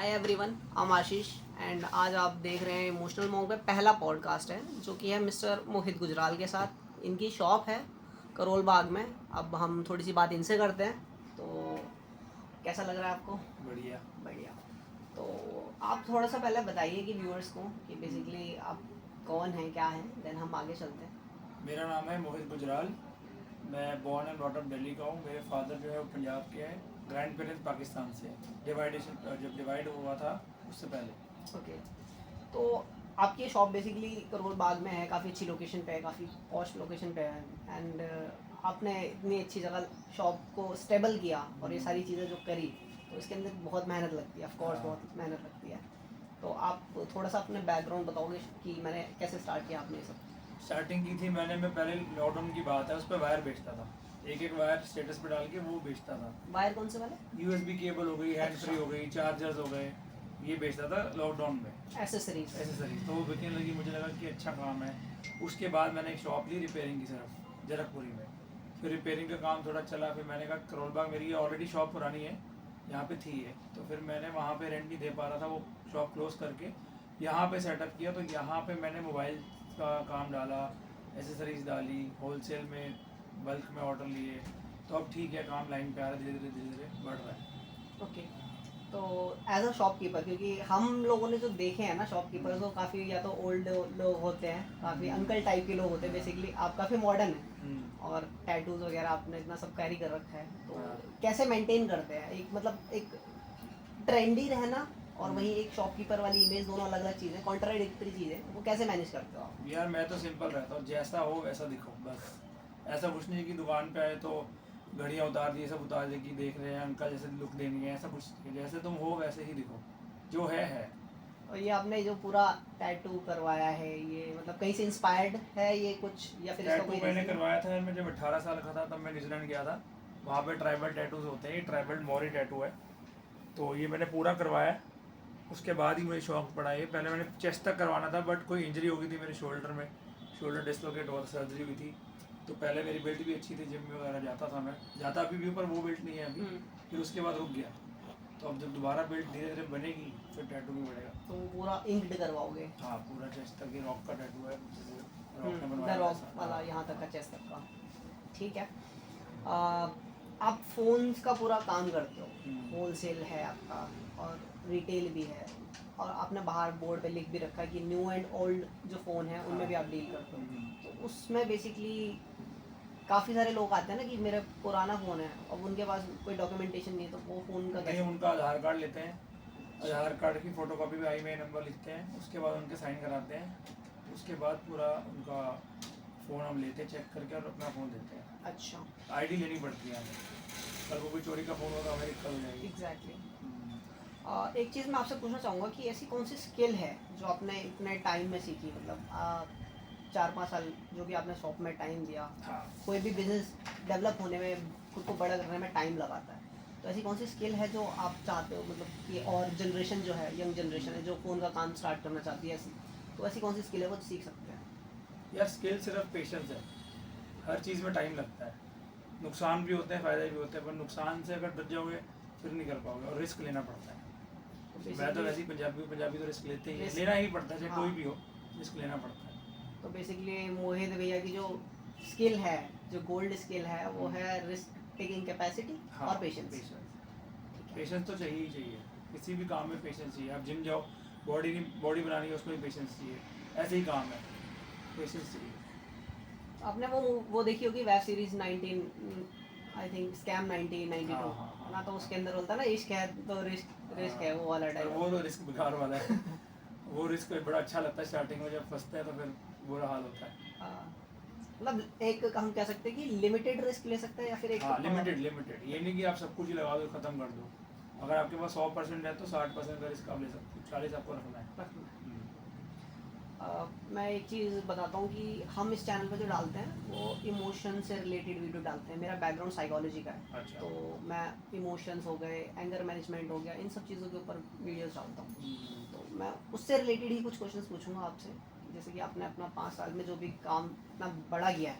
Hi everyone, I am Ashish and आज आप देख रहे हैं इमोशनल मॉन्क पे पहला पॉडकास्ट है जो कि है मिस्टर मोहित गुजराल के साथ। इनकी शॉप है करोल बाग में। अब हम थोड़ी सी बात इनसे करते हैं। तो कैसा लग रहा है आपको? बढ़िया। बढ़िया। तो आप थोड़ा सा पहले बताइए कि व्यूअर्स को कि बेसिकली आप कौन हैं, क्या हैं, देन हम आगे चलते हैं। मेरा नाम है मोहित गुजराल। मैं born and brought up Delhi का हूँ। मेरे फादर जो है वो पंजाब के हैं, ग्रैंड पेरेंट्स पाकिस्तान से। डिवाइडेशन जब डिवाइड हुआ था उससे पहले। ओके। तो आपकी शॉप बेसिकली करोल बाग में है, काफ़ी अच्छी लोकेशन पे है, काफ़ी पॉश लोकेशन पे है एंड आपने इतनी अच्छी जगह शॉप को स्टेबल किया और ये सारी चीज़ें जो करी, तो इसके अंदर बहुत मेहनत लगती है, ऑफ कोर्स हाँ। बहुत मेहनत लगती है। तो आप थोड़ा सा अपने बैकग्राउंड बताओगे कि मैंने कैसे स्टार्ट किया आपने ये सब? स्टार्टिंग की थी मैं पहले लॉकडाउन की बात है, उस पर वायर बेचता था। एक एक वायर स्टेटस पे डाल के वो बेचता था। वायर कौन से वाले? यूएसबी केबल हो गई, हैंड फ्री हो गई, चार्जर्स हो गए, ये बेचता था लॉकडाउन में। एसेसरीज। एसेसरीज तो वो बिकने लगी, मुझे लगा कि अच्छा काम है। उसके बाद मैंने एक शॉप ली रिपेयरिंग की, सिर्फ जनकपुरी में। फिर रिपेयरिंग का काम थोड़ा चला, फिर मैंने कहा करोल बाग मेरी ऑलरेडी शॉप पुरानी है, यहाँ पे थी है, तो फिर मैंने वहाँ पे रेंट नहीं दे पा रहा था, वो शॉप क्लोज करके यहाँ पे सेटअप किया। तो यहाँ पे मैंने मोबाइल का काम डाला, एसेसरीज डाली, होलसेल में बल्क में ऑर्डर लिए। तो अब ठीक है, काम लाइन पे आ रहा है, धीरे धीरे बढ़ रहा है। ओके। तो एज अ शॉपकीपर, क्योंकि हम लोगों ने जो देखे हैं ना शॉपकीपर्स, वो काफ़ी या तो ओल्ड लोग होते हैं, काफ़ी अंकल टाइप के लोग होते हैं। बेसिकली आप काफ़ी मॉडर्न हैं और टैटूज वगैरह आपने इतना सब कैरी कर रखा है, तो हाँ। कैसे मेंटेन करते हैं एक, मतलब एक ट्रेंडी रहना और वहीं एक शॉपकीपर वाली इमेज, दोनों अलग अलग चीज़ें, कॉन्ट्राडिक्टरी चीज़ें, वो कैसे मैनेज करते हो आप? यार मैं तो सिंपल रहता हूँ, जैसा हो वैसा दिखो बस। ऐसा कुछ नहीं कि दुकान पे आए तो घड़ियाँ उतार दी, सब उतार दी कि देख रहे हैं अंकल जैसे लुक देनी है, ऐसा कुछ नहीं। जैसे तुम हो वैसे ही दिखो, जो है। और ये आपने जो पूरा टैटू करवाया है, ये मतलब कहीं से इंस्पायर्ड है ये कुछ, या फिर इसका टैटू कोई मैंने रीज़न है? करवाया था मैं जब 18 साल का था, तब मैं न्यूजीलैंड गया था। वहाँ पे ट्राइबल टैटूज होते हैं, ये ट्राइबल मौरी टैटू है, तो ये मैंने पूरा करवाया। उसके बाद ही मुझे शौक पड़ा ये। पहले मैंने चेस्ट तक करवाना था, बट कोई इंजरी हो गई थी मेरे शोल्डर में, शोल्डर डिसलोकेट हुआ था, सर्जरी हुई थी। तो पहले मेरी बेल्ट भी अच्छी थी, जिम में वगैरह जाता था मैं, जाता अभी भी, पर वो बेल्ट नहीं है अभी। फिर उसके बाद रुक गया। तो अब जब दोबारा बेल्ट धीरे धीरे बनेगी फिर टैटू भी बढ़ेगा। तो वो पूरा इंक्ड करवाओगे? हाँ, पूरा चेस्ट तक ये रॉक का टैटू है, जैसे रॉक ने द बनवाया था रॉक ऐसा। वाला हाँ। यहाँ तक का, चेस्ट तक का। ठीक है। आ, आप फ़ोन्स का पूरा काम करते हो, होलसेल है आपका और रिटेल भी है, और आपने बाहर बोर्ड पे लिख भी रखा है कि न्यू एंड ओल्ड जो फ़ोन है उनमें भी आप डील करते हो। तो उसमें बेसिकली काफ़ी सारे लोग आते हैं ना कि मेरा पुराना फ़ोन है, अब उनके पास कोई डॉक्यूमेंटेशन नहीं है, तो वो फ़ोन का नहीं, कैसे? उनका आधार कार्ड लेते हैं, आधार कार्ड की फ़ोटो कॉपी में IMEI नंबर लिखते हैं, उसके बाद उनके साइन कराते हैं। उसके बाद पूरा उनका फ़ोन हम लेते हैं चेक करके और अपना फ़ोन देते हैं। अच्छा। ID लेनी पड़ती है हमें, कल को कोई चोरी का फ़ोन होगा हमें दिक्कत हो जाएगी। एग्जैक्टली। एक चीज़ मैं आपसे पूछना चाहूँगा कि ऐसी कौन सी स्किल है जो आपने इतने टाइम में सीखी, मतलब 4-5 साल जो भी आपने शॉप में टाइम दिया। हाँ। कोई भी बिजनेस डेवलप होने में, खुद को बड़ा करने में टाइम लगाता है, तो ऐसी कौन सी स्किल है जो आप चाहते हो, मतलब कि और जनरेशन जो है, यंग जनरेशन है जो फ़ोन का काम स्टार्ट करना चाहती है, ऐसी तो ऐसी कौन सी स्किल है वो सीख सकते हैं? यार स्किल सिर्फ पेशेंस है, हर चीज़ में टाइम लगता है। नुकसान भी होते हैं, फ़ायदे भी होते हैं, पर नुकसान से अगर डर जाओगे फिर नहीं कर पाओगे, और रिस्क लेना पड़ता है। तो मैं तो बेसिकली वैसे ही पंजाबी तो रिस्क लेते ही हैं, रिस्क, लेना ही पड़ता है, चाहे हाँ। कोई भी हो, रिस्क लेना पड़ता है। तो बेसिकली मोहित भैया की जो स्किल है, जो गोल्ड स्किल है, वो है रिस्क टेकिंग कैपेसिटी हाँ, और पेशेंस। पेशेंस। पेशेंस तो चाहिए ही चाहिए, किसी भी काम में पेशेंस चाहिए। आप जिम जाओ, बॉडी बनानी है, उसमें भी पेशेंस चाहिए। ऐसे ही काम है, पेशेंस चाहिए। आपने वो देखी होगी web series 19, I think scam 1992, हाँ, हाँ, हाँ, ना? तो हाँ। उसके अंदर बोलता है ना, इश्क है तो रिस्क रिस्क है, वो वाला पर डायलॉग। वो तो रिस्क बेकार वाला है। वो रिस्क बड़ा अच्छा लगता है स्टार्टिंग में, जब फंसते हैं तो फिर बुरा हाल होता है। मतलब एक हम कह सकते हैं कि लिमिटेड रिस्क ले सकते हैं, या फिर एक हाँ, लिमिटेड, ये नहीं कि आप सब कुछ ही लगा दो ख़त्म कर दो। अगर आपके पास 100% है तो 60% का रिस्क आप ले सकते हो, 40 आपको रखना है। रखना। मैं एक चीज़ बताता हूँ कि हम इस चैनल पे जो डालते हैं वो इमोशन से रिलेटेड वीडियो डालते हैं। मेरा बैकग्राउंड साइकोलॉजी का है, अच्छा। तो मैं इमोशंस हो गए, एंगर मैनेजमेंट हो गया, इन सब चीज़ों के ऊपर वीडियोस डालता हूँ। तो मैं उससे रिलेटेड ही कुछ क्वेश्चंस पूछूंगा आपसे, जैसे कि आपने अपना 5 साल में जो भी काम इतना बड़ा किया है,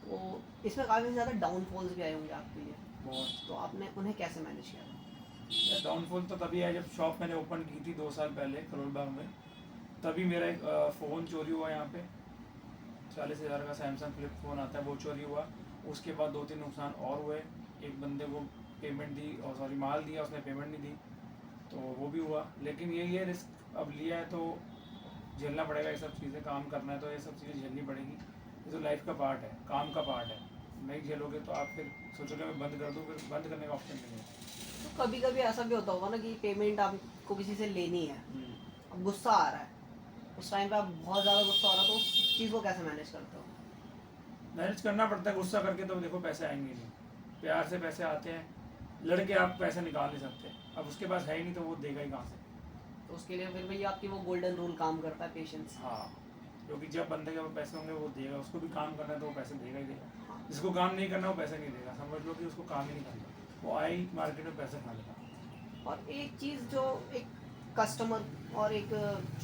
तो इसमें काफ़ी ज़्यादा डाउनफॉल्स भी आए होंगे आपके लिए, बहुत। तो आपने उन्हें कैसे मैनेज किया? डाउनफॉल तो तभी है जब शॉप मैंने ओपन की थी 2 साल पहले करोल बाग में, तभी मेरा एक फ़ोन चोरी हुआ यहाँ पे। 40,000 का सैमसंग फ्लिप फ़ोन आता है, वो चोरी हुआ। उसके बाद 2-3 नुकसान और हुए। एक बंदे को पेमेंट दी, और सॉरी माल दिया, उसने पेमेंट नहीं दी, तो वो भी हुआ। लेकिन यही है, रिस्क अब लिया है तो झेलना पड़ेगा। ये सब चीज़ें काम करना है तो ये सब चीज़ें झेलनी पड़ेगी। ये तो लाइफ का पार्ट है, काम का पार्ट है। नहीं झेलोगे तो आप फिर सोचोगे मैं बंद कर दूँ, फिर बंद करने का ऑप्शन नहीं है। तो कभी कभी ऐसा भी होता होगा ना कि पेमेंट आपको किसी से लेनी है, अब गुस्सा आ रहा है, उस टाइम पे आप बहुत ज़्यादा गुस्सा हो रहा है, तो उस चीज़ को कैसे मैनेज करते हो? मैनेज करना पड़ता है। गुस्सा करके तो देखो पैसे आएंगे नहीं, प्यार से पैसे आते हैं। लड़के आप पैसे निकाल नहीं सकते, अब उसके पास है ही नहीं तो वो देगा ही कहाँ से। तो उसके लिए फिर भैया आपकी वो गोल्डन रूल काम करता है, पेशेंस। हाँ, क्योंकि जब बंदे के पास पैसे होंगे वो देगा। उसको भी काम करना है तो वो पैसे देगा ही देगा। हाँ। जिसको काम नहीं करना वो पैसे नहीं देगा। समझ लो कि उसको काम ही नहीं करना, वो आए ही मार्केट में पैसे खाने का। और एक चीज़ जो एक कस्टमर और एक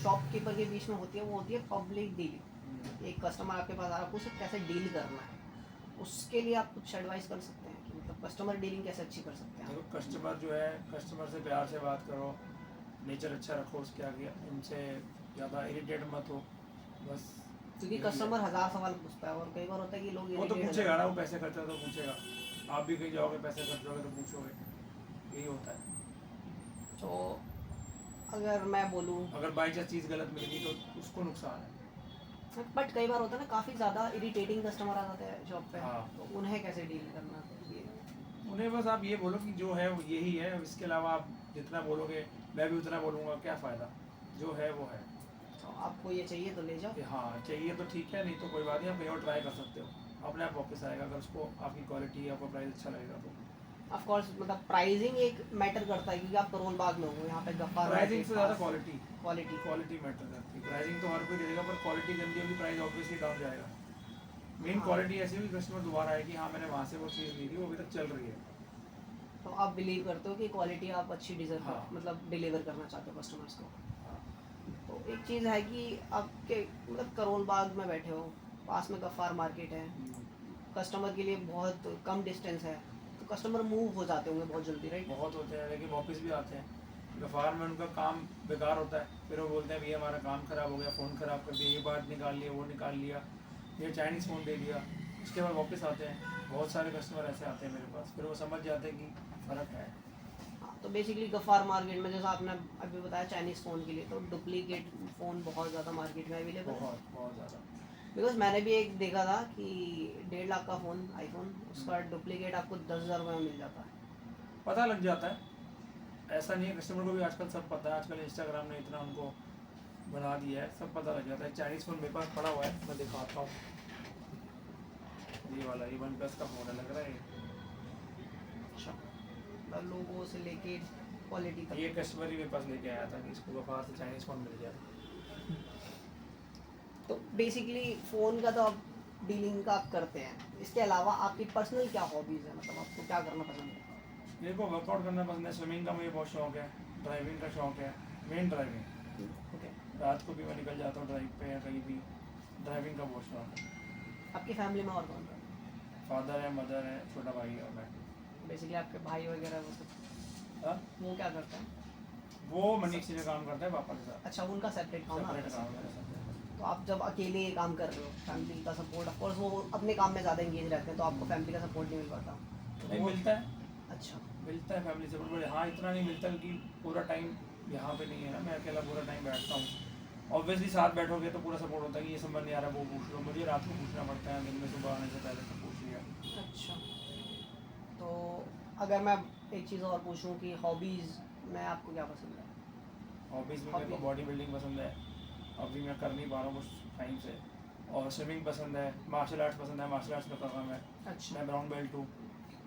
शॉपकीपर के बीच में होती है, वो होती है पब्लिक डीलिंग। एक कस्टमर आपके पास आ रहा है, उसे कैसे डील करना है, उसके लिए आप कुछ एडवाइस कर सकते हैं कि मतलब कस्टमर डीलिंग कैसे अच्छी कर सकते हैं? देखो, कस्टमर जो है, कस्टमर से प्यार से बात करो, नेचर अच्छा रखो उसके आगे, उनसे ज़्यादा इरिटेट मत हो बस। क्योंकि यही है। कस्टमर हज़ार सवाल पूछता है, और कई बार होता है कि लोग वो तो irritate हो पूछेगा ना, वो पैसे खर्चा तो पूछेगा। आप भी कहीं जाओगे पैसे खर्च होगे तो पूछोगे, यही होता है। जाते हैं। तो अगर मैं बोलूँ, अगर बाई चांस चीज़ गलत मिल गई तो उसको नुकसान है। बट कई बार होता है ना काफ़ी ज़्यादा इरिटेटिंग कस्टमर आ जाते हैं शॉप पे, हाँ। तो उन्हें कैसे डील करना चाहिए? उन्हें बस आप ये बोलो कि जो है वो यही है, इसके अलावा आप जितना बोलोगे मैं भी उतना बोलूँगा, क्या फ़ायदा। जो है वो है। तो आपको ये चाहिए तो ले जाओ। कि हाँ चाहिए तो ठीक है, नहीं तो कोई बात नहीं, आप कहीं और ट्राई कर सकते हो। अपने आप वापस आएगा अगर उसको आपकी क्वालिटी, आपका प्राइस अच्छा लगेगा तो। ऑफ कोर्स मतलब प्राइसिंग एक मैटर करता है, क्योंकि आप करोल बाग में हो, यहाँ पे गफ्फार प्राइसिंग से ज़्यादा क्वालिटी क्वालिटी। क्वालिटी मैटर करती है। प्राइसिंग तो हर कोई दे देगा, पर क्वालिटी गंदी होगी, प्राइस ऑब्वियसली डाउन जाएगा। मेन हाँ। क्वालिटी ऐसी हुई कस्टमर दोबारा आए कि हाँ मैंने वहाँ से वो चीज़ ली थी, वो अभी तक चल रही है। तो आप बिलीव करते हो कि क्वालिटी आप अच्छी डिजर्व हाँ। मतलब डिलीवर करना चाहते हो कस्टमर्स को। हाँ। तो एक चीज़ है कि आपके मतलब करोल बाग में बैठे हो, पास में गफ्फार मार्केट है, कस्टमर के लिए बहुत कम डिस्टेंस है, तो कस्टमर मूव हो जाते होंगे बहुत जल्दी, राइट? बहुत होते हैं, लेकिन वापस भी आते हैं। गफ़ार में उनका काम बेकार होता है, फिर वो बोलते हैं भैया हमारा काम ख़राब हो गया, फ़ोन ख़राब कर दिया, ये बात निकाल लिया, वो निकाल लिया, ये चाइनीज़ फ़ोन दे दिया। उसके बाद वापस आते हैं। बहुत सारे कस्टमर ऐसे आते हैं मेरे पास, फिर वो समझ जाते हैं कि फ़र्क है। हाँ, तो बेसिकली गफ्फार मार्केट में जैसा आपने अभी बताया चाइनीज़ फ़ोन के लिए, तो डुप्लीकेट फ़ोन बहुत ज़्यादा मार्केट में अवेलेबल है। बहुत बहुत ज़्यादा। बिकॉज मैंने भी एक देखा था कि 1.5 लाख का फ़ोन आईफोन, उसका डुप्लीकेट आपको 10,000 रुपये में मिल जाता है। पता लग जाता है, ऐसा नहीं है। कस्टमर को भी आजकल सब पता है, आजकल इंस्टाग्राम ने इतना उनको बढ़ा दिया है, सब पता लग जाता है। चाइनीज़ फ़ोन मेरे पास पड़ा हुआ है, मैं दिखाता हूँ। ये वाला, ये OnePlus का फ़ोन है, लग रहा है ये। अच्छा, मतलब लोगों से लेके क्वालिटी तक। ये कस्टमर ही मेरे पास लेके आया था कि इसको गफ़ार से चाइनीज़ फ़ोन मिल जाए। तो बेसिकली फ़ोन का तो आप डीलिंग का आप करते हैं, इसके अलावा आपकी पर्सनल क्या हॉबीज़ है, मतलब आपको क्या करना पसंद है? मेरे को वर्कआउट करना पसंद है, स्विमिंग का मुझे बहुत शौक है, ड्राइविंग का शौक है, मेन ड्राइविंग। ओके। रात को भी मैं निकल जाता हूँ ड्राइव पे या कहीं भी। ड्राइविंग का बहुत शौक है। आपकी फैमिली में और कौन कौन? फादर है, मदर है, छोटा भाई है और मैं। बेसिकली आपके भाई वगैरह वो सब हाँ? वो क्या करते हैं? वो मनीषी में काम करता है पापा के साथ। अच्छा, उनका सेपरेट काम है। सेपरेट काम है मेरे साथ। तो आप जब अकेले ये काम कर रहे हो, फैमिली का सपोर्ट, ऑफ कोर्स वो अपने काम में ज़्यादा एंगेज रहते हैं, तो आपको फैमिली का सपोर्ट नहीं मिल पाता। तो नहीं वो- मिलता है, अच्छा। मिलता है फैमिली सपोर्ट, बट हाँ इतना नहीं मिलता क्योंकि पूरा टाइम यहाँ पे नहीं है ना, मैं अकेला पूरा टाइम बैठता हूँ। ऑब्वियसली साथ बैठोगे तो पूरा सपोर्ट होता है कि ये समझ नहीं आ रहा वो पूछ लो, मुझे रात को पूछना पड़ता है, दिन में सुबह आने से पहले तो पूछ लिया। अच्छा, तो अगर मैं एक चीज़ और पूछूं कि हॉबीज़ में आपको क्या पसंद है? हॉबीज़ में मेरे को बॉडी बिल्डिंग पसंद है, अभी मैं कर नहीं पा रहा हूँ कुछ टाइम से। और स्विमिंग पसंद है, मार्शल आर्ट्स पसंद है, मार्शल आर्ट्स में कर रहा हूँ मैं। अच्छा। मैं ब्राउन बेल्ट हूँ।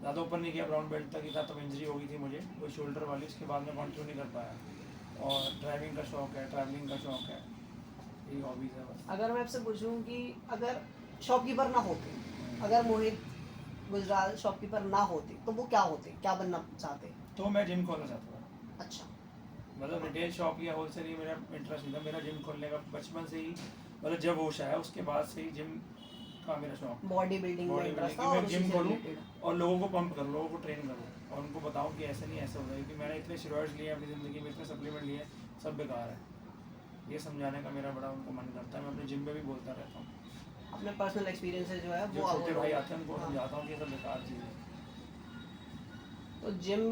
ज़्यादा ऊपर नहीं किया, ब्राउन बेल्ट तक ही था, तब इंजरी हो गई थी मुझे कोई शोल्डर वाली, उसके बाद मैं कंटिन्यू नहीं कर पाया। और ड्राइविंग का शौक है, ट्रैवलिंग का शौक है, यही हॉबीज़ है बस। अगर मैं आपसे पूछूं कि अगर शॉपकीपर ना होते, अगर मोहित गुजराल शॉपकीपर ना होते, तो वो क्या होते, क्या बनना चाहते? तो मैं जिम खोलना चाहता था। अच्छा। मतलब रिटेल शॉप या होलसेल ही मेरा इंटरेस्ट नहीं था, मेरा जिम खोलने का बचपन से ही, मतलब जब होश आया उसके बाद से ही जिम का मेरा शौक, बॉडी बिल्डिंग में बॉडी इंटरेस्ट बिल्डिंग था की। और मैं उसी जिम से करूँ रिलेटेड। और लोगों को पंप करूँ, लोगों को ट्रेन करूँ और उनको बताऊँ कि ऐसे नहीं ऐसा होगा, क्योंकि मैंने इतने स्टेरॉइड्स लिए अपनी ज़िंदगी में, इतने सप्लीमेंट लिए, सब बेकार है। ये समझाने का मेरा बड़ा उनको मन करता है। मैं अपने जिम में भी बोलता रहता हूँ, अपने पर्सनल एक्सपीरियंस से जो है जो वो छोटे भाई आते हैं उनको हाँ। समझाता हूँ कि ये सब बेकार चीज़ है। तो जिम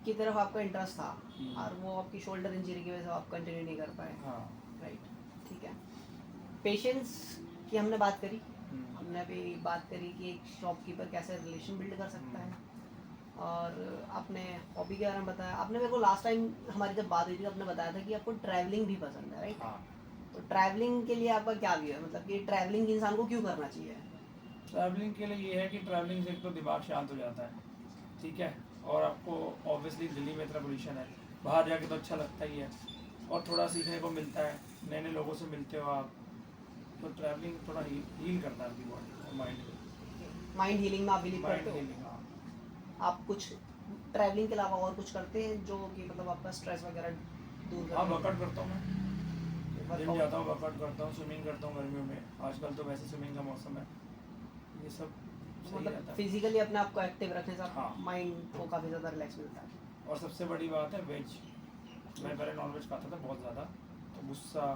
की तरफ आपका इंटरेस्ट था हम्म। और वो आपकी शोल्डर इंजरी की वजह से आप कंटिन्यू नहीं कर पाए। हाँ। राइट, ठीक है। पेशेंस की हमने बात करी, हम्म। हमने अभी बात करी कि एक शॉपकीपर कैसे रिलेशन बिल्ड कर सकता है, और आपने हॉबी के बारे में बताया। आपने मेरे को लास्ट टाइम हमारी जब बात हुई थी तो आपने बताया था कि आपको ट्रैवलिंग भी पसंद है, राइट? हाँ। तो ट्रैवलिंग के लिए आपका क्या व्यू है, मतलब कि ट्रैवलिंग इंसान को क्यों करना चाहिए? ट्रैवलिंग के लिए ये है कि ट्रैवलिंग से एक तो दिमाग शांत हो जाता है, ठीक है, और आपको ऑब्वियसली दिल्ली में इतना पोल्यूशन है, बाहर जाके तो अच्छा लगता ही है और थोड़ा सीखने को मिलता है, नए नए लोगों से मिलते हो आप, तो ट्रैवलिंग थोड़ा हील करता है आपकी बॉडी और माइंड को। माइंड हीलिंग में आप बिलीव माइंड करते हीलिंग, हो? हाँ। आप कुछ ट्रैवलिंग के अलावा और कुछ करते हैं जो कि मतलब आपका स्ट्रेस वगैरह दूर हाँ, करते वर्कआउट करता हूँ मैं, जिम Workout? जाता हूँ, वर्कआउट करता हूँ, स्विमिंग करता हूँ गर्मियों में, आजकल तो वैसे स्विमिंग का मौसम है, ये सब सही रहता मतलब है। फिजिकली अपने आप को एक्टिव रखने से हाँ। माइंड को काफ़ी ज़्यादा रिलैक्स मिलता है। और सबसे बड़ी बात है वेज, मैं पहले नॉनवेज खाता था बहुत ज़्यादा, तो गुस्सा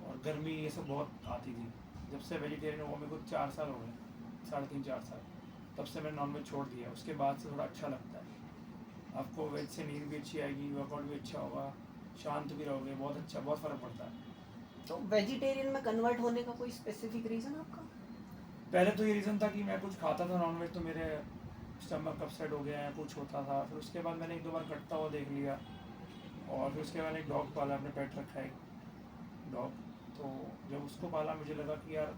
और गर्मी ये सब बहुत आती थी। जब से वेजिटेरियन हुआ, मेरे को 4 साल हो गए, 3.5-4 साल, तब से मैंने नॉनवेज छोड़ दिया। उसके बाद से थोड़ा अच्छा लगता है, आपको वेज से नींद भी अच्छी आएगी, वर्कआउट भी अच्छा होगा, शांत भी रहोगे, बहुत अच्छा, बहुत फ़र्क पड़ता है। तो वेजिटेरियन में कन्वर्ट होने का कोई स्पेसिफिक रीज़न आपका? पहले तो ये रीज़न था कि मैं कुछ खाता था नॉनवेज तो मेरे स्टमक अपसेट हो गया है, कुछ होता था। फिर उसके बाद मैंने 1-2 बार कटता हुआ देख लिया, और फिर उसके बाद मैंने एक डॉग पाला, अपने पेट रखा है डॉग। तो जब उसको पाला मुझे लगा कि यार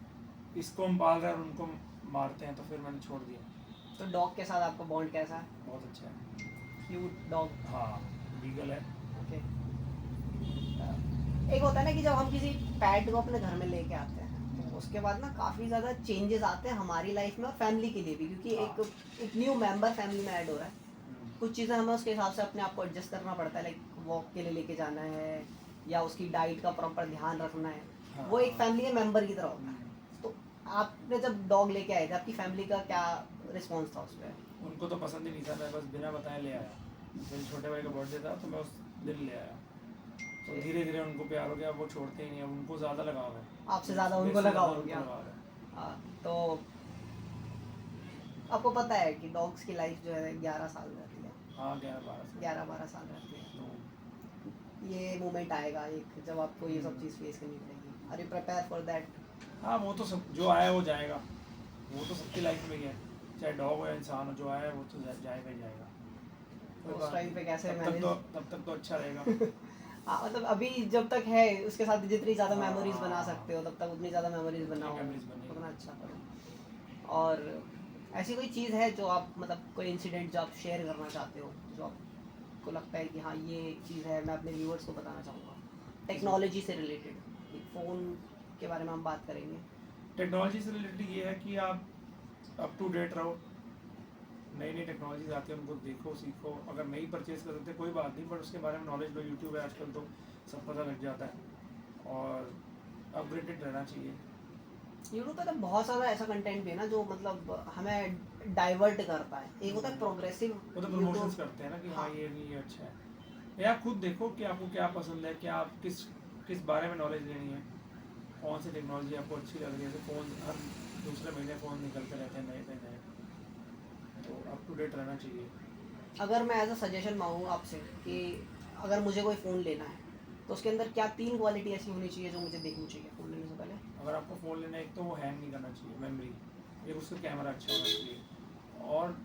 इसको हम पाल रहे हैं और उनको मारते हैं, तो फिर मैंने छोड़ दिया। तो डॉग के साथ आपका बॉन्ड कैसा है? बहुत अच्छा है। Cute dog? हाँ, लीगल है। ओके। एक होता है ना कि जब हम किसी पैट को अपने घर में लेके आते हैं तो उसके बाद ना काफ़ी ज़्यादा चेंजेस आते हैं हमारी लाइफ में और फैमिली के लिए भी, क्योंकि एक न्यू मेंबर फैमिली में ऐड हो रहा है। कुछ चीज़ें हमें उसके हिसाब से अपने आप को एडजस्ट करना पड़ता है, लाइक वॉक के लिए लेके जाना है या उसकी डाइट का प्रॉपर ध्यान रखना है। हाँ। वो एक फैमिली के मेंबर की तरह होता है। तो आपने जब डॉग लेके आए थे, आपकी फैमिली का क्या रिस्पॉन्स था उस पर? उनको तो पसंद ही नहीं था, मैं बस बिना बताए ले आया। मेरे छोटे भाई का बर्थडे था तो मैं उस दिन ले आया, तो धीरे धीरे उनको प्यार हो गया, वो छोड़ते ही नहीं, अब उनको ज़्यादा लगाव है। आपसे ज़्यादा मेरे उनको से लगाव ज़्यादा हो उनको गया। लगाव है। हाँ, तो आपको पता है कि डॉग्स की लाइफ जो है 11 साल रहती है। हाँ, 11-12 साल। 11-12 साल रहती है। तो ये मोमेंट आएगा एक जब आपको ये सब चीज़ फेस करनी पड़ेगी। Are you prepare for that? हाँ, वो तो सब जो आया वो जाएगा, वो तो सबकी लाइफ में ही है, चाहे डॉग हो या इंसान हो, जो आया है वो तो जाएगा ही जाएगा। कोई उस बात टाइम नहीं। पे कैसे तब तक तो अच्छा रहेगा। हाँ, मतलब अभी जब तक है उसके साथ जितनी ज़्यादा हाँ, मेमोरीज बना हाँ, सकते हो तब तक उतनी ज़्यादा मेमोरीज उतनी बनाओ, memories बनेगी। उतना अच्छा करो। और ऐसी कोई चीज़ है जो आप मतलब कोई इंसिडेंट जो आप शेयर करना चाहते हो, जो आपको लगता है कि हाँ ये चीज़ है मैं अपने व्यूअर्स को बताना चाहूँगा टेक्नोलॉजी से रिलेटेड? फ़ोन के बारे में हम बात करेंगे। टेक्नोलॉजी से रिलेटेड ये है कि आप अप टू डेट रहो, नई नई टेक्नोलॉजीज आती है उनको देखो, सीखो। अगर नहीं परचेज कर सकते कोई बात नहीं, पर उसके बारे में नॉलेज लो, यूट्यूब है आजकल तो सब पता लग जाता है, और अपग्रेडेड रहना चाहिए। यूट्यूब पे तो बहुत सारा ऐसा कंटेंट भी है ना जो मतलब हमें डाइवर्ट करता है। एक होता है प्रोग्रेसिव, वो तो प्रमोशंस करते हैं ना कि हाँ ये नहीं, ये अच्छा है। या खुद देखो कि आपको क्या पसंद है, क्या आप किस बारे में नॉलेज लेनी है, कौन सी टेक्नोलॉजी आपको अच्छी लग रही है। जैसे फ़ोन हर दूसरे महीने फ़ोन निकलते रहते हैं नए नए, तो अप टू डेट रहना चाहिए। अगर मैं एज अ सजेशन मांगूँ आपसे कि अगर मुझे कोई फ़ोन लेना है तो उसके अंदर क्या 3 क्वालिटी ऐसी होनी चाहिए जो मुझे देखनी चाहिए फ़ोन लेने से पहले? अगर आपको फ़ोन लेना है, एक तो वो हैंग नहीं करना चाहिए, मेमोरी, एक उसका कैमरा अच्छा होना चाहिए, और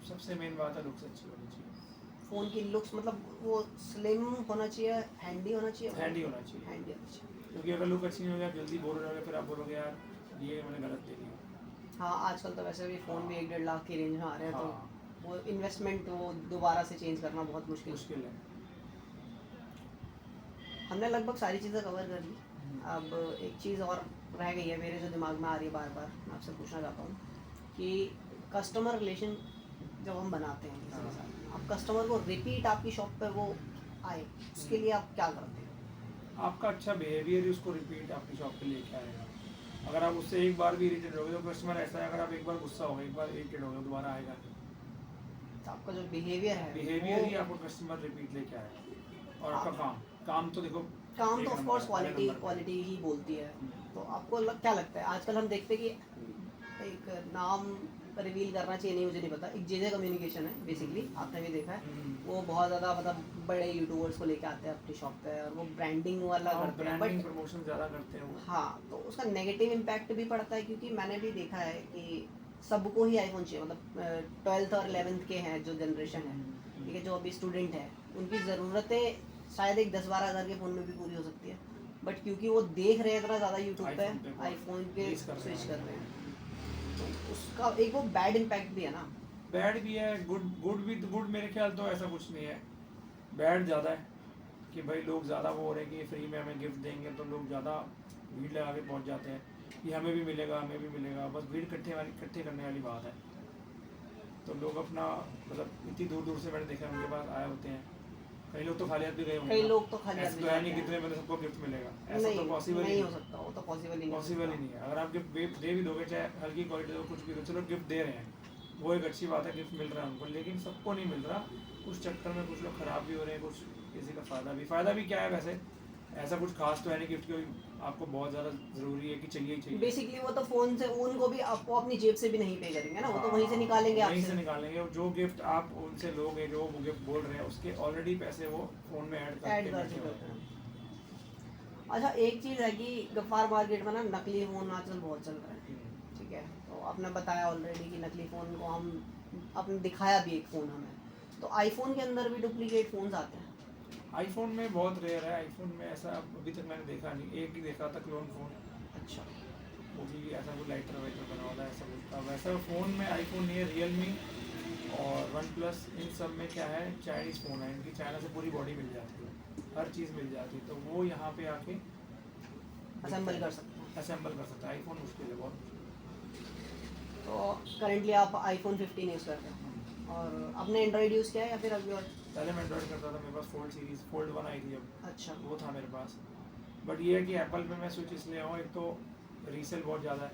सबसे मेन बात है लुक्स अच्छी होनी चाहिए। फ़ोन की लुक्स मतलब वो स्लिम होना चाहिए, हैंडी होना चाहिए? हैंडी होना चाहिए, हैंडी होना चाहिए। क्योंकि अगर लुक अच्छी नहीं होगी आप जल्दी बोर हो जाओगे, फिर आप बोलोगे यार ये मैंने गलत ले लिया। हाँ, आजकल तो वैसे भी फ़ोन भी 1-1.5 लाख की रेंज में आ रहे हैं। हाँ, तो वो इन्वेस्टमेंट वो दोबारा से चेंज करना बहुत मुश्किल मुश्किल है। हमने लगभग सारी चीज़ें कवर कर ली। अब एक चीज़ और रह गई है मेरे जो दिमाग में आ रही है बार बार, मैं आपसे पूछना चाहता हूँ कि कस्टमर रिलेशन जब हम बनाते हैं किसी के साथ, आप कस्टमर को रिपीट आपकी शॉप पे वो आए उसके लिए आप क्या करते हैं? आपका अच्छा बिहेवियर ही उसको रिपीट आपकी शॉप पे लेके आएगा। अगर आप उससे एक बार भी इरिटेट हो गए तो कस्टमर ऐसा है, अगर आप एक बार गुस्सा हो गए, एक बार इरिटेट हो गए, दोबारा आएगा नहीं। तो आपका जो बिहेवियर है बिहेवियर ही आपको कस्टमर रिपीट लेके आएगा। और आपका काम तो देखो, काम एक तो ऑफ नंबर कोर्स है, पहले नंबर पे। क्वालिटी ही बोलती है। तो आपको क्या लगता है, आजकल हम देखते हैं कि एक नाम रिवील करना चाहिए नहीं, मुझे नहीं पता, एक जेजे कम्युनिकेशन है बेसिकली, आपने भी देखा है, वो बहुत ज़्यादा मतलब बड़े यूट्यूबर्स को लेके आते हैं अपनी शॉप पे और वो ब्रांडिंग वाला करते हैं, ब्रांडिंग बट प्रमोशन ज़्यादा करते हैं वो। हाँ तो उसका नेगेटिव इम्पैक्ट भी पड़ता है, क्योंकि मैंने भी देखा है कि सबको ही आईफोन चाहिए, मतलब 12th और 11th के हैं जो जनरेशन है, ठीक है, जो अभी स्टूडेंट है, उनकी ज़रूरतें शायद एक 10-12 हज़ार के फ़ोन में भी पूरी हो सकती है, बट क्योंकि वो देख रहे हैं इतना ज़्यादा यूट्यूब पे iPhone पे बहुत आईफोन पे यूज़ कर रहे हैं। स्विच कर रहे हैं, तो उसका एक वो बैड इम्पैक्ट भी है ना। बैड भी है, गुड भी। गुड मेरे ख्याल तो ऐसा कुछ नहीं है, बैड ज़्यादा है कि भाई लोग ज़्यादा वो हो रहे हैं कि फ्री में हमें गिफ्ट देंगे, तो लोग ज़्यादा भीड़ लगा के पहुँच जाते हैं कि हमें भी मिलेगा, हमें भी मिलेगा, बस भीड़ इकट्ठे करने वाली बात है। तो लोग अपना मतलब इतनी दूर दूर से मैंने देखा उनके पास आए होते हैं, कई लोग तो खाली हाथ भी गए होंगे कई ना। लोग तो खाली हाथ ऐसा भी तो है जाते नहीं हैं। कितने मतलब सबको गिफ्ट मिलेगा, ऐसा तो नहीं पॉसिबल नहीं ही हो सकता, वो तो पॉसिबल ही नहीं हो पॉसिबल ही सकता। नहीं है। अगर आप गिफ्ट दे भी दोगे, चाहे हल्की क्वालिटी दो, कुछ भी दो, चलो गिफ्ट दे रहे हैं, वो एक अच्छी बात है, गिफ्ट मिल रहा है उनको, लेकिन सबको नहीं मिल रहा। उस चक्कर में कुछ लोग ख़राब भी हो रहे हैं, कुछ किसी का फ़ायदा भी क्या है वैसे, ऐसा कुछ खास तो है नहीं गिफ्ट की, आपको बहुत ज़्यादा ज़रूरी है कि चाहिए ही चाहिए। बेसिकली वो तो फ़ोन से उनको भी आपको अपनी जेब से भी नहीं पे करेंगे ना, वो तो वहीं से निकालेंगे वहीं से आपसे। निकालेंगे, और जो गिफ्ट आप उनसे लोगे, जो वो गिफ्ट बोल रहे हैं, उसके ऑलरेडी पैसे वो फ़ोन में ऐड ऐड करके कर बैठे चुके हुए होते हैं। हैं। अच्छा एक चीज़ है कि गफ्फार मार्केट में ना नकली फ़ोन आजकल बहुत चल रहा है, ठीक है, तो आपने बताया ऑलरेडी कि नकली फ़ोन को हम, आपने दिखाया भी एक फ़ोन हमें, तो आईफोन के अंदर भी डुप्लीकेट फ़ोन्स आते हैं। आईफोन में बहुत रेयर है, आईफोन में ऐसा अभी तक मैंने देखा नहीं, एक ही देखा था क्लोन फ़ोन, अच्छा वो भी ऐसा कोई लाइटर वाइटर बना वाला ऐसा कुछ था। वैसा फ़ोन में आईफोन नहीं है, रियलमी और वन प्लस, इन सब में क्या है, चाइनीज़ फ़ोन है, इनकी चाइना से पूरी बॉडी मिल जाती है, हर चीज़ मिल जाती है, तो वो यहाँ पे आके असेंबल कर सकते हैं। असेंबल कर सकता है। आईफोन मुश्किल है, बहुत मुश्किल तो करेंटली आप आईफोन 15 यूज़ करते हैं है। और आपने एंड्रॉयड यूज़ किया है या फिर अभी और? पहले मैं एंड्रॉइड करता था, मेरे पास फोल्ड सीरीज, फोल्ड 1 आई थी जब, अच्छा वो था मेरे पास। बट ये है कि एप्पल पे मैं स्विच इसलिए हूँ, एक तो रीसेल बहुत ज़्यादा है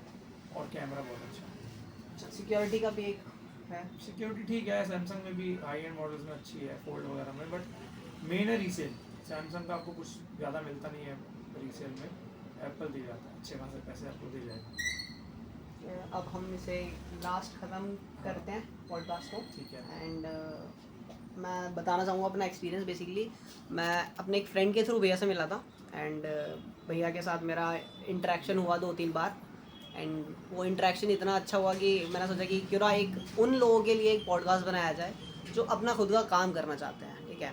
और कैमरा बहुत अच्छा है। अच्छा, सिक्योरिटी का भी एक है। सिक्योरिटी ठीक है, सैमसंग में भी हाई एंड मॉडल्स में अच्छी है, फोल्ड वगैरह में, बट मेन है रीसेल। सैमसंग का आपको कुछ ज़्यादा मिलता नहीं है रीसेल में, एप्पल दे जाता है, अच्छे खासे पैसे आपको दे जाएगा। अब हम इसे लास्ट ख़त्म करते हैं पॉडकास्ट को, ठीक है। एंड मैं बताना चाहूँगा अपना एक्सपीरियंस। बेसिकली मैं अपने एक फ्रेंड के थ्रू भैया से मिला था, एंड भैया के साथ मेरा इंटरेक्शन हुआ 2-3 बार, एंड वो इंटरेक्शन इतना अच्छा हुआ कि मैंने सोचा कि क्यों ना एक उन लोगों के लिए एक पॉडकास्ट बनाया जाए जो अपना खुद का काम करना चाहते हैं, ठीक है।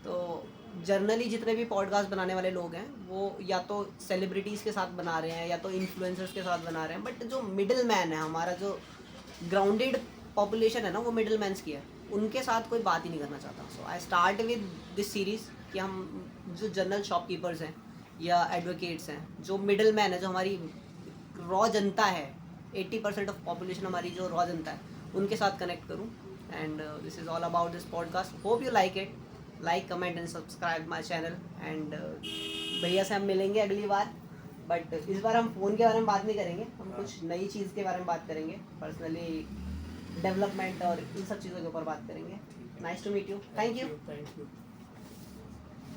तो जर्नली जितने भी पॉडकास्ट बनाने वाले लोग हैं वो या तो सेलिब्रिटीज़ के साथ बना रहे हैं या तो इन्फ्लुएंसर्स के साथ बना रहे हैं, बट जो मिडिल मैन है, हमारा जो ग्राउंडेड पॉपुलेशन है ना, वो मिडिल मैन्स की है, उनके साथ कोई बात ही नहीं करना चाहता। So I start with this series कि हम जो जनरल शॉपकीपर्स हैं या एडवोकेट्स हैं, जो मिडिल मैन है, जो हमारी रॉ जनता है, 80% ऑफ पॉपुलेशन हमारी जो रॉ जनता है, उनके साथ कनेक्ट करूँ। And this is all about this podcast, hope you like it, like comment and subscribe my channel. And भैया से हम मिलेंगे अगली बार, बट इस बार हम फ़ोन के बारे में बात नहीं करेंगे, हम कुछ नई चीज़ के बारे में बात करेंगे, पर्सनली डेवलपमेंट और इन सब चीज़ों के ऊपर बात करेंगे। Nice to meet you, thank you. Thank you.